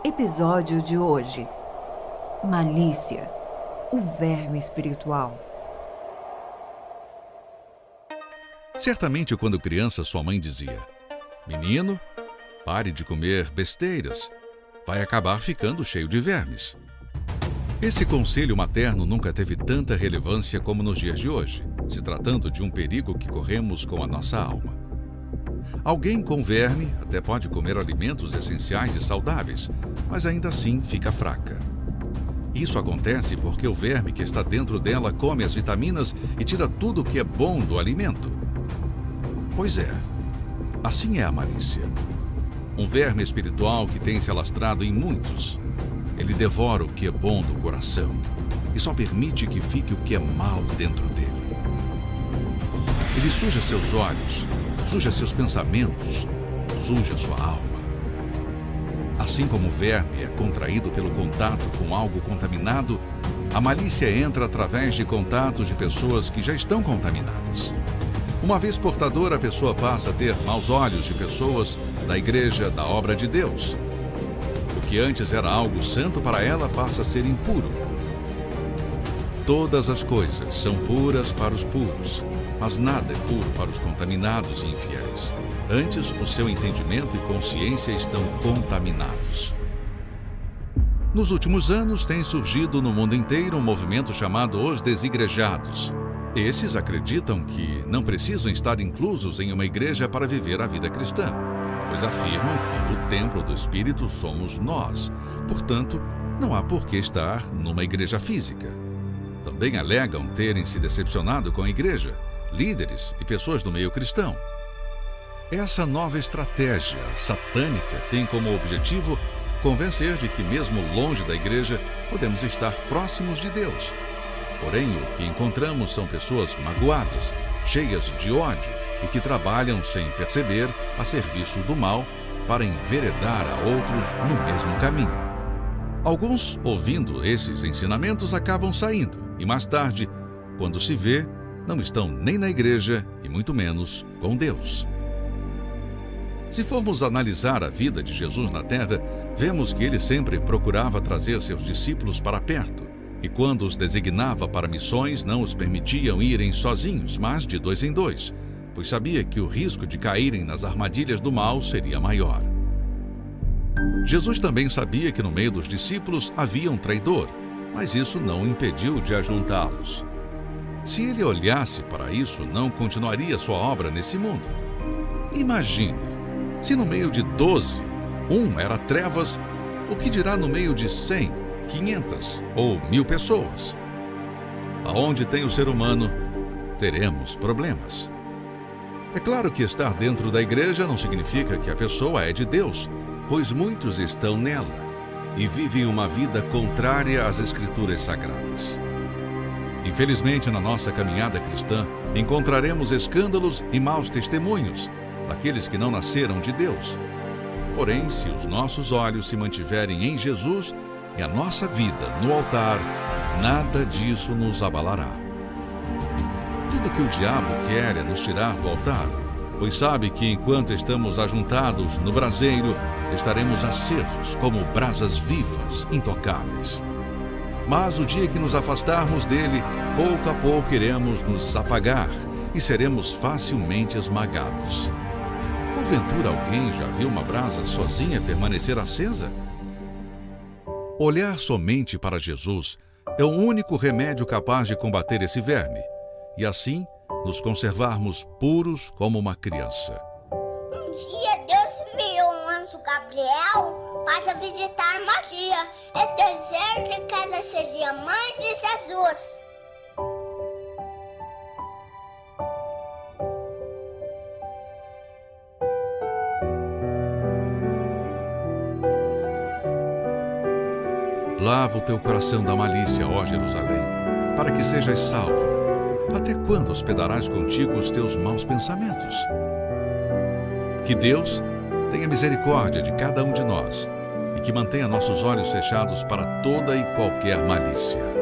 Episódio de hoje: Malícia, o verme espiritual. Certamente, quando criança, sua mãe dizia: "Menino, pare de comer besteiras, vai acabar ficando cheio de vermes." Esse conselho materno nunca teve tanta relevância como nos dias de hoje, se tratando de um perigo que corremos com a nossa alma. Alguém com verme até pode comer alimentos essenciais e saudáveis, mas ainda assim fica fraca. Isso acontece porque o verme que está dentro dela come as vitaminas e tira tudo o que é bom do alimento. Pois é, assim é a malícia. Um verme espiritual que tem se alastrado em muitos. Ele devora o que é bom do coração e só permite que fique o que é mal dentro dele. Ele suja seus olhos, suja seus pensamentos, suja sua alma. Assim como o verme é contraído pelo contato com algo contaminado, a malícia entra através de contatos de pessoas que já estão contaminadas. Uma vez portadora, a pessoa passa a ter maus olhos de pessoas da igreja, da obra de Deus. O que antes era algo santo para ela passa a ser impuro. Todas as coisas são puras para os puros, mas nada é puro para os contaminados e infiéis. Antes, o seu entendimento e consciência estão contaminados. Nos últimos anos, tem surgido no mundo inteiro um movimento chamado Os Desigrejados. Esses acreditam que não precisam estar inclusos em uma igreja para viver a vida cristã, pois afirmam que o templo do Espírito somos nós. Portanto, não há por que estar numa igreja física. Também alegam terem se decepcionado com a igreja, líderes e pessoas do meio cristão. Essa nova estratégia satânica tem como objetivo convencer de que, mesmo longe da igreja, podemos estar próximos de Deus. Porém, o que encontramos são pessoas magoadas, cheias de ódio e que trabalham sem perceber a serviço do mal para enveredar a outros no mesmo caminho. Alguns, ouvindo esses ensinamentos, acabam saindo e mais tarde, quando se vê, não estão nem na igreja e muito menos com Deus. Se formos analisar a vida de Jesus na Terra, vemos que ele sempre procurava trazer seus discípulos para perto. E quando os designava para missões, não os permitiam irem sozinhos, mas de dois em dois, pois sabia que o risco de caírem nas armadilhas do mal seria maior. Jesus também sabia que no meio dos discípulos havia um traidor, mas isso não o impediu de ajuntá-los. Se ele olhasse para isso, não continuaria sua obra nesse mundo. Imagine, se no meio de 12, um era trevas, o que dirá no meio de 100? 500 ou 1000 pessoas. Aonde tem o ser humano, teremos problemas. É claro que estar dentro da igreja não significa que a pessoa é de Deus, pois muitos estão nela e vivem uma vida contrária às Escrituras Sagradas. Infelizmente, na nossa caminhada cristã, encontraremos escândalos e maus testemunhos daqueles que não nasceram de Deus. Porém, se os nossos olhos se mantiverem em Jesus e a nossa vida no altar, nada disso nos abalará. Tudo que o diabo quer é nos tirar do altar, pois sabe que enquanto estamos ajuntados no braseiro, estaremos acesos como brasas vivas, intocáveis. Mas o dia que nos afastarmos dele, pouco a pouco iremos nos apagar e seremos facilmente esmagados. Porventura alguém já viu uma brasa sozinha permanecer acesa? Olhar somente para Jesus é o único remédio capaz de combater esse verme e assim nos conservarmos puros como uma criança. Um dia Deus enviou o anjo Gabriel para visitar Maria e dizer que ela seria mãe de Jesus. Lava o teu coração da malícia, ó Jerusalém, para que sejas salvo. Até quando hospedarás contigo os teus maus pensamentos? Que Deus tenha misericórdia de cada um de nós e que mantenha nossos olhos fechados para toda e qualquer malícia.